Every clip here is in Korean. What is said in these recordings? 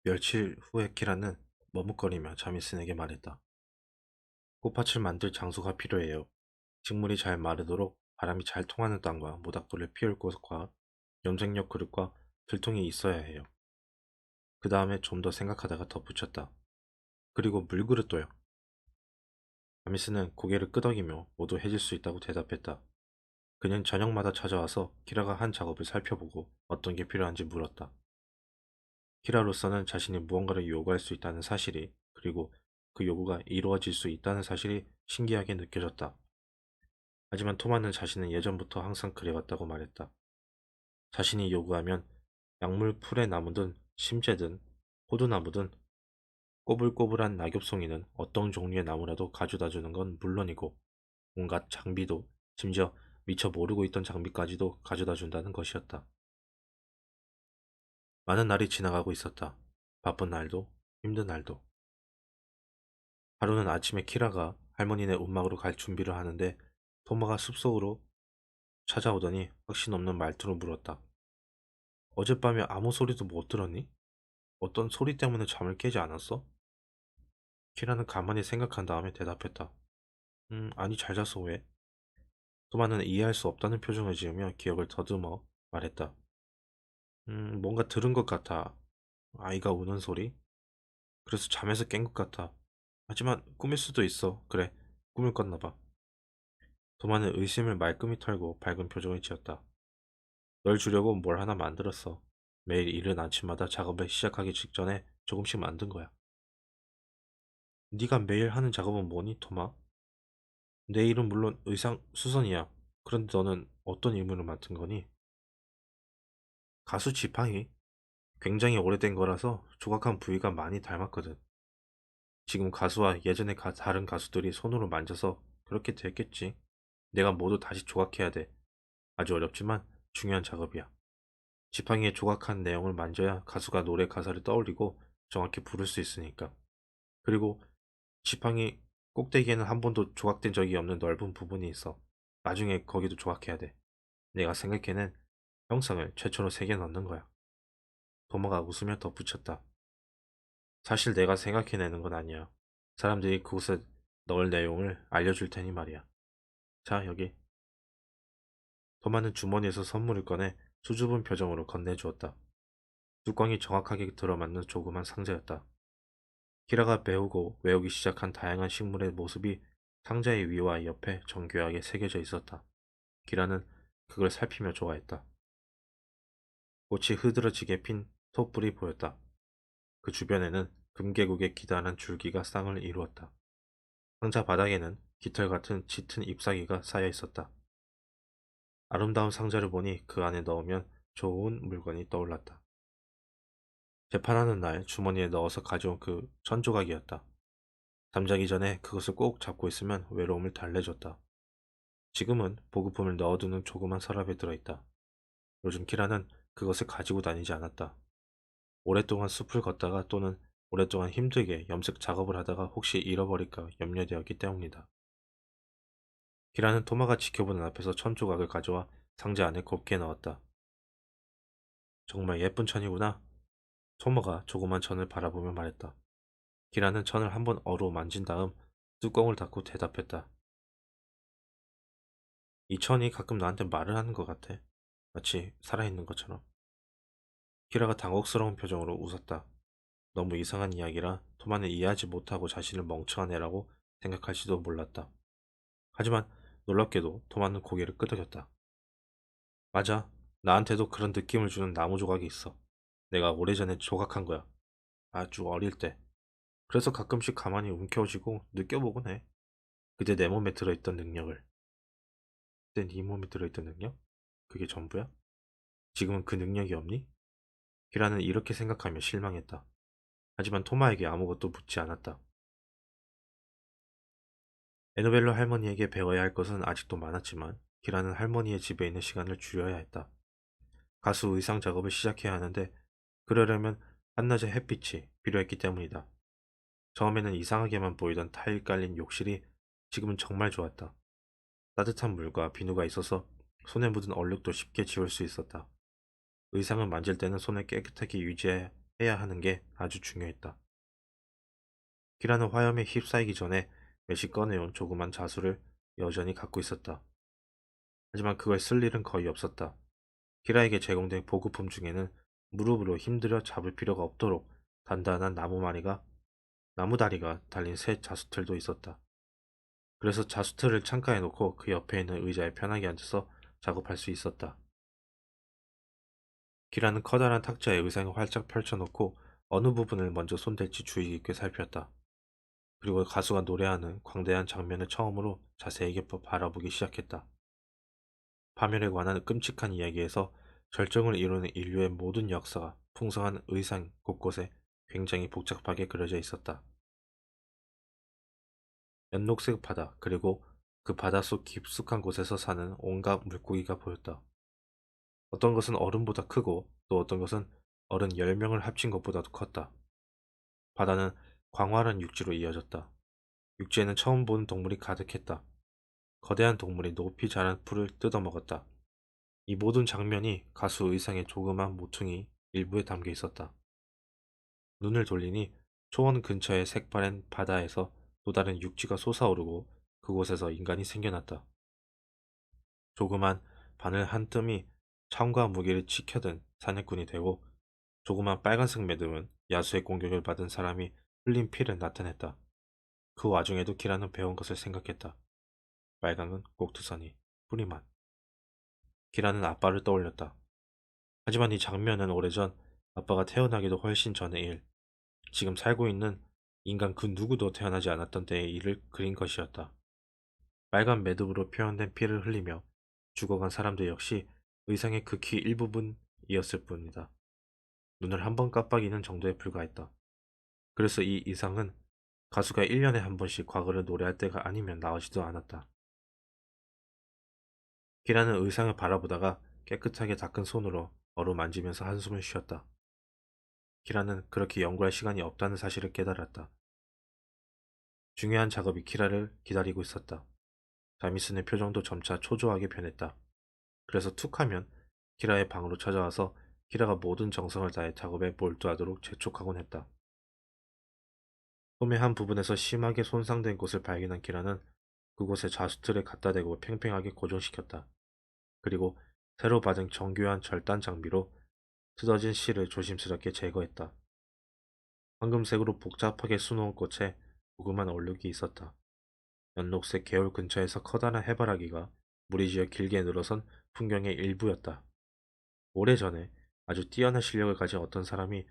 며칠 후에 키라는 머뭇거리며 자미슨에게 말했다. 꽃밭을 만들 장소가 필요해요. 식물이 잘 마르도록 바람이 잘 통하는 땅과 모닥불을 피울 곳과 염색용 그릇과 들통이 있어야 해요. 그 다음에 좀 더 생각하다가 덧붙였다. 그리고 물그릇도요. 자미슨은 고개를 끄덕이며 모두 해줄 수 있다고 대답했다. 그는 저녁마다 찾아와서 키라가 한 작업을 살펴보고 어떤 게 필요한지 물었다. 키라로서는 자신이 무언가를 요구할 수 있다는 사실이, 그리고 그 요구가 이루어질 수 있다는 사실이 신기하게 느껴졌다. 하지만 토마는 자신은 예전부터 항상 그래왔다고 말했다. 자신이 요구하면 약물 풀의 나무든 심재든 호두나무든 꼬불꼬불한 낙엽송이는 어떤 종류의 나무라도 가져다 주는 건 물론이고 온갖 장비도, 심지어 미처 모르고 있던 장비까지도 가져다 준다는 것이었다. 많은 날이 지나가고 있었다. 바쁜 날도 힘든 날도. 하루는 아침에 키라가 할머니네 움막으로 갈 준비를 하는데 토마가 숲속으로 찾아오더니 확신 없는 말투로 물었다. 어젯밤에 아무 소리도 못 들었니? 어떤 소리 때문에 잠을 깨지 않았어? 키라는 가만히 생각한 다음에 대답했다. 아니 잘 잤어 왜? 토마는 이해할 수 없다는 표정을 지으며 기억을 더듬어 말했다. 뭔가 들은 것 같아. 아이가 우는 소리? 그래서 잠에서 깬 것 같아. 하지만 꿈일 수도 있어. 그래, 꿈을 꿨나 봐. 도마는 의심을 말끔히 털고 밝은 표정을 지었다. 널 주려고 뭘 하나 만들었어. 매일 이른 아침마다 작업을 시작하기 직전에 조금씩 만든 거야. 네가 매일 하는 작업은 뭐니, 토마? 내 일은 물론 의상 수선이야. 그런데 너는 어떤 인물을 맡은 거니? 가수 지팡이. 굉장히 오래된 거라서 조각한 부위가 많이 닮았거든. 지금 가수와 예전에 다른 가수들이 손으로 만져서 그렇게 됐겠지. 내가 모두 다시 조각해야 돼. 아주 어렵지만 중요한 작업이야. 지팡이에 조각한 내용을 만져야 가수가 노래 가사를 떠올리고 정확히 부를 수 있으니까. 그리고 지팡이 꼭대기에는 한 번도 조각된 적이 없는 넓은 부분이 있어. 나중에 거기도 조각해야 돼. 내가 생각해낸 형상을 최초로 새겨 넣는 거야. 도마가 웃으며 덧붙였다. 사실 내가 생각해내는 건 아니야. 사람들이 그곳에 넣을 내용을 알려줄 테니 말이야. 자, 여기. 도마는 주머니에서 선물을 꺼내 수줍은 표정으로 건네주었다. 뚜껑이 정확하게 들어맞는 조그만 상자였다. 키라가 배우고 외우기 시작한 다양한 식물의 모습이 상자의 위와 옆에 정교하게 새겨져 있었다. 키라는 그걸 살피며 좋아했다. 꽃이 흐드러지게 핀 톱불이 보였다. 그 주변에는 금계국의 기다란 줄기가 쌍을 이루었다. 상자 바닥에는 깃털 같은 짙은 잎사귀가 쌓여 있었다. 아름다운 상자를 보니 그 안에 넣으면 좋은 물건이 떠올랐다. 재판하는 날 주머니에 넣어서 가져온 그 천조각이었다. 잠자기 전에 그것을 꼭 잡고 있으면 외로움을 달래줬다. 지금은 보급품을 넣어두는 조그만 서랍에 들어있다. 요즘 키라는 그것을 가지고 다니지 않았다. 오랫동안 숲을 걷다가 또는 오랫동안 힘들게 염색 작업을 하다가 혹시 잃어버릴까 염려되었기 때문이다. 키라는 토마가 지켜보는 앞에서 천조각을 가져와 상자 안에 곱게 넣었다. 정말 예쁜 천이구나. 토마가 조그만 천을 바라보며 말했다. 키라는 천을 한번 어루만진 다음 뚜껑을 닫고 대답했다. 이 천이 가끔 나한테 말을 하는 것 같아. 마치 살아있는 것처럼. 키라가 당혹스러운 표정으로 웃었다. 너무 이상한 이야기라 토마는 이해하지 못하고 자신을 멍청한 애라고 생각할지도 몰랐다. 하지만 놀랍게도 토마는 고개를 끄덕였다. 맞아. 나한테도 그런 느낌을 주는 나무 조각이 있어. 내가 오래전에 조각한 거야. 아주 어릴 때. 그래서 가끔씩 가만히 움켜쥐고 느껴보곤 해. 그때 내 몸에 들어있던 능력을. 그때 네 몸에 들어있던 능력? 그게 전부야? 지금은 그 능력이 없니? 키라는 이렇게 생각하며 실망했다. 하지만 토마에게 아무것도 묻지 않았다. 에노벨로 할머니에게 배워야 할 것은 아직도 많았지만 키라는 할머니의 집에 있는 시간을 줄여야 했다. 가수 의상 작업을 시작해야 하는데 그러려면 한낮의 햇빛이 필요했기 때문이다. 처음에는 이상하게만 보이던 타일 깔린 욕실이 지금은 정말 좋았다. 따뜻한 물과 비누가 있어서 손에 묻은 얼룩도 쉽게 지울 수 있었다. 의상을 만질 때는 손을 깨끗하게 유지해야 해야 하는 게 아주 중요했다. 키라는 화염에 휩싸이기 전에 메시 꺼내온 조그만 자수를 여전히 갖고 있었다. 하지만 그걸 쓸 일은 거의 없었다. 키라에게 제공된 보급품 중에는 무릎으로 힘들여 잡을 필요가 없도록 단단한 나무 다리가 달린 새 자수틀도 있었다. 그래서 자수틀을 창가에 놓고 그 옆에 있는 의자에 편하게 앉아서 작업할 수 있었다. 키라는 커다란 탁자에 의상을 활짝 펼쳐놓고 어느 부분을 먼저 손댈지 주의 깊게 살폈다. 그리고 가수가 노래하는 광대한 장면을 처음으로 자세하게 바라보기 시작했다. 파멸에 관한 끔찍한 이야기에서 절정을 이루는 인류의 모든 역사가 풍성한 의상 곳곳에 굉장히 복잡하게 그려져 있었다. 연녹색 바다, 그리고 그 바닷속 깊숙한 곳에서 사는 온갖 물고기가 보였다. 어떤 것은 어른보다 크고 또 어떤 것은 어른 10명을 합친 것보다도 컸다. 바다는 광활한 육지로 이어졌다. 육지에는 처음 보는 동물이 가득했다. 거대한 동물이 높이 자란 풀을 뜯어먹었다. 이 모든 장면이 가수 의상의 조그만 모퉁이 일부에 담겨 있었다. 눈을 돌리니 초원 근처의 색바랜 바다에서 또 다른 육지가 솟아오르고 그곳에서 인간이 생겨났다. 조그만 바늘 한 뜸이 창과 무기를 치켜든 사냥꾼이 되고 조그만 빨간색 매듭은 야수의 공격을 받은 사람이 흘린 피를 나타냈다. 그 와중에도 키라는 배운 것을 생각했다. 빨강은 꼭두선이, 뿌리만. 키라는 아빠를 떠올렸다. 하지만 이 장면은 오래전 아빠가 태어나기도 훨씬 전의 일, 지금 살고 있는 인간 그 누구도 태어나지 않았던 때의 일을 그린 것이었다. 빨간 매듭으로 표현된 피를 흘리며 죽어간 사람들 역시 의상의 극히 일부분이었을 뿐이다. 눈을 한 번 깜빡이는 정도에 불과했다. 그래서 이 이상은 가수가 1년에 한 번씩 과거를 노래할 때가 아니면 나오지도 않았다. 키라는 의상을 바라보다가 깨끗하게 닦은 손으로 어루만지면서 한숨을 쉬었다. 키라는 그렇게 연구할 시간이 없다는 사실을 깨달았다. 중요한 작업이 키라를 기다리고 있었다. 자미슨의 표정도 점차 초조하게 변했다. 그래서 툭하면 키라의 방으로 찾아와서 키라가 모든 정성을 다해 작업에 몰두하도록 재촉하곤 했다. 홈의 한 부분에서 심하게 손상된 곳을 발견한 키라는 그곳에 자수틀을 갖다 대고 팽팽하게 고정시켰다. 그리고 새로 받은 정교한 절단 장비로 뜯어진 실을 조심스럽게 제거했다. 황금색으로 복잡하게 수놓은 꽃에 조그만 얼룩이 있었다. 연녹색 개울 근처에서 커다란 해바라기가 무리지어 길게 늘어선 풍경의 일부였다. 오래전에 아주 뛰어난 실력을 가진 어떤 사람이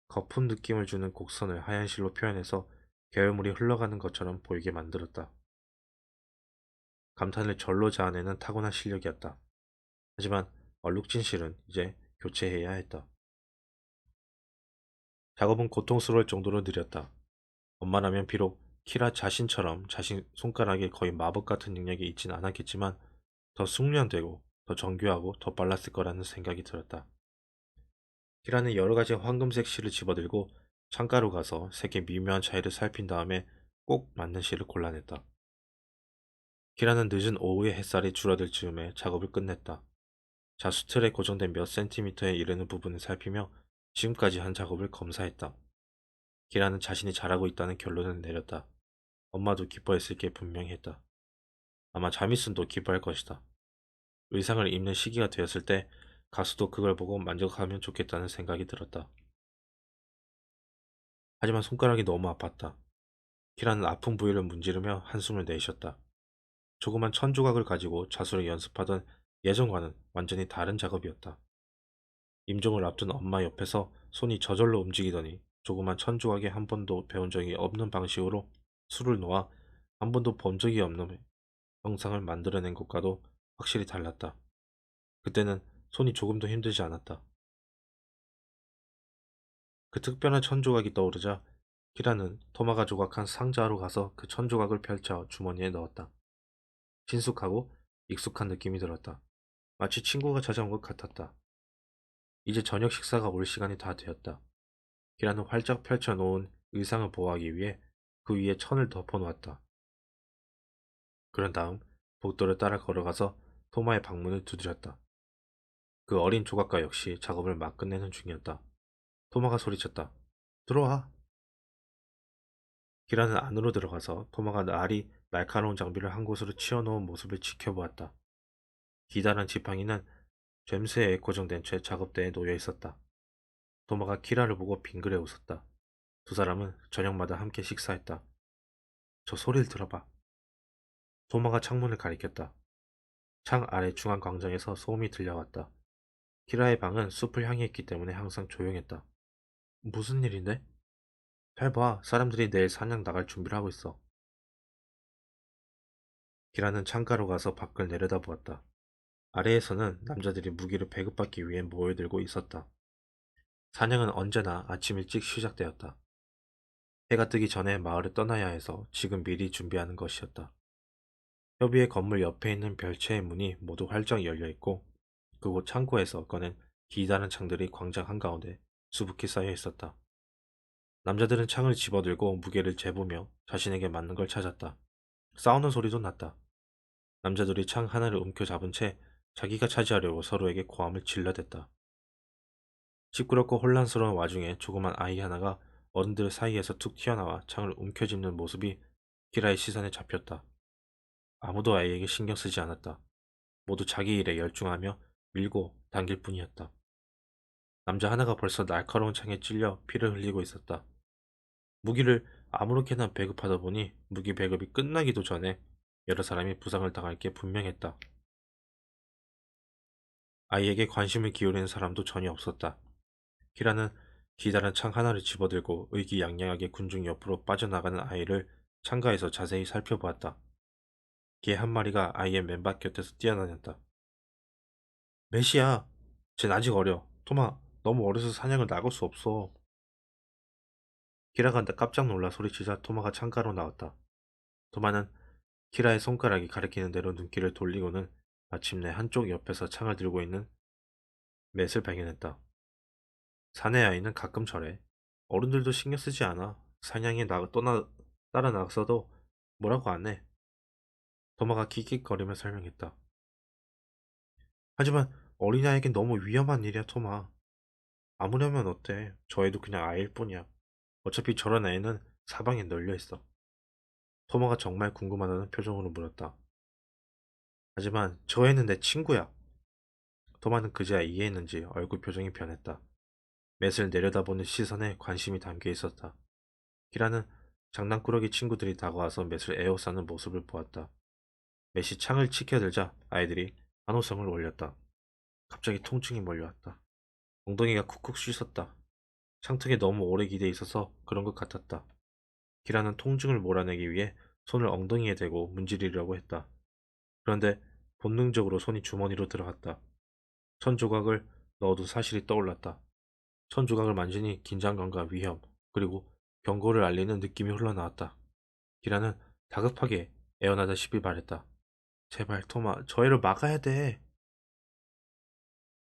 거품 느낌을 주는 곡선을 하얀 실로 표현해서 계열물이 흘러가는 것처럼 보이게 만들었다. 감탄을 절로 자아내는 타고난 실력이었다. 하지만 얼룩진 실은 이제 교체해야 했다. 작업은 고통스러울 정도로 느렸다. 엄마라면 비록 키라 자신처럼 자신 손가락에 거의 마법 같은 능력이 있진 않았겠지만 더 숙련되고 더 정교하고 더 빨랐을 거라는 생각이 들었다. 키라는 여러 가지 황금색 실을 집어들고 창가로 가서 색의 미묘한 차이를 살핀 다음에 꼭 맞는 실을 골라냈다. 키라는 늦은 오후에 햇살이 줄어들 즈음에 작업을 끝냈다. 자수틀에 고정된 몇 센티미터에 이르는 부분을 살피며 지금까지 한 작업을 검사했다. 키라는 자신이 잘하고 있다는 결론을 내렸다. 엄마도 기뻐했을 게 분명히 했다. 아마 자미슨도 기뻐할 것이다. 의상을 입는 시기가 되었을 때 가수도 그걸 보고 만족하면 좋겠다는 생각이 들었다. 하지만 손가락이 너무 아팠다. 키라는 아픈 부위를 문지르며 한숨을 내쉬었다. 조그만 천조각을 가지고 자수를 연습하던 예전과는 완전히 다른 작업이었다. 임종을 앞둔 엄마 옆에서 손이 저절로 움직이더니 조그만 천조각에 한 번도 배운 적이 없는 방식으로 술을 놓아 한 번도 본 적이 없는 형상을 만들어낸 것과도 확실히 달랐다. 그때는 손이 조금도 힘들지 않았다. 그 특별한 천조각이 떠오르자 키라는 토마가 조각한 상자로 가서 그 천조각을 펼쳐 주머니에 넣었다. 친숙하고 익숙한 느낌이 들었다. 마치 친구가 찾아온 것 같았다. 이제 저녁 식사가 올 시간이 다 되었다. 키라는 활짝 펼쳐놓은 의상을 보호하기 위해 그 위에 천을 덮어놓았다. 그런 다음 복도를 따라 걸어가서 토마의 방문을 두드렸다. 그 어린 조각가 역시 작업을 막 끝내는 중이었다. 토마가 소리쳤다. 들어와. 기라는 안으로 들어가서 토마가 날이 날카로운 장비를 한 곳으로 치워놓은 모습을 지켜보았다. 기다란 지팡이는 젬스에 고정된 채 작업대에 놓여 있었다. 토마가 키라를 보고 빙그레 웃었다. 두 사람은 저녁마다 함께 식사했다. 저 소리를 들어봐. 토마가 창문을 가리켰다. 창 아래 중앙 광장에서 소음이 들려왔다. 키라의 방은 숲을 향해 있기 때문에 항상 조용했다. 무슨 일인데? 잘 봐, 사람들이 내일 사냥 나갈 준비를 하고 있어. 키라는 창가로 가서 밖을 내려다보았다. 아래에서는 남자들이 무기를 배급받기 위해 모여들고 있었다. 사냥은 언제나 아침 일찍 시작되었다. 해가 뜨기 전에 마을을 떠나야 해서 지금 미리 준비하는 것이었다. 협의의 건물 옆에 있는 별채의 문이 모두 활짝 열려 있고 그곳 창고에서 꺼낸 기다란 창들이 광장 한가운데 수북히 쌓여 있었다. 남자들은 창을 집어들고 무게를 재보며 자신에게 맞는 걸 찾았다. 싸우는 소리도 났다. 남자들이 창 하나를 움켜잡은 채 자기가 차지하려고 서로에게 고함을 질러댔다. 시끄럽고 혼란스러운 와중에 조그만 아이 하나가 어른들 사이에서 툭 튀어나와 창을 움켜쥐는 모습이 키라의 시선에 잡혔다. 아무도 아이에게 신경 쓰지 않았다. 모두 자기 일에 열중하며 밀고 당길 뿐이었다. 남자 하나가 벌써 날카로운 창에 찔려 피를 흘리고 있었다. 무기를 아무렇게나 배급하다 보니 무기 배급이 끝나기도 전에 여러 사람이 부상을 당할 게 분명했다. 아이에게 관심을 기울이는 사람도 전혀 없었다. 키라는 기다란 창 하나를 집어들고 의기양양하게 군중 옆으로 빠져나가는 아이를 창가에서 자세히 살펴보았다. 개 한 마리가 아이의 맨발 곁에서 뛰어다녔다. 메시야, 쟨 아직 어려. 토마, 너무 어려서 사냥을 나갈 수 없어. 키라가 깜짝 놀라 소리치자 토마가 창가로 나왔다. 토마는 키라의 손가락이 가리키는 대로 눈길을 돌리고는 마침내 한쪽 옆에서 창을 들고 있는 맷을 발견했다. 사내 아이는 가끔 저래. 어른들도 신경 쓰지 않아. 사냥에 따라 나갔어도 뭐라고 안 해. 토마가 킥킥거리며 설명했다. 하지만 어린아이에겐 너무 위험한 일이야, 토마. 아무려면 어때? 저 애도 그냥 아이일 뿐이야. 어차피 저런 애는 사방에 널려 있어. 토마가 정말 궁금하다는 표정으로 물었다. 하지만 저 애는 내 친구야. 토마는 그제야 이해했는지 얼굴 표정이 변했다. 맷을 내려다보는 시선에 관심이 담겨 있었다. 키라는 장난꾸러기 친구들이 다가와서 맷을 에워싸는 모습을 보았다. 맷이 창을 치켜들자 아이들이 환호성을 올렸다. 갑자기 통증이 몰려왔다. 엉덩이가 쿡쿡 쑤셨다. 창틀에 너무 오래 기대 있어서 그런 것 같았다. 키라는 통증을 몰아내기 위해 손을 엉덩이에 대고 문지르려고 했다. 그런데 본능적으로 손이 주머니로 들어갔다. 천 조각을 넣어둔 사실이 떠올랐다. 천 조각을 만지니 긴장감과 위험, 그리고 경고를 알리는 느낌이 흘러나왔다. 기라는 다급하게 애원하다시피 말했다. 제발 토마, 저 애를 막아야 돼.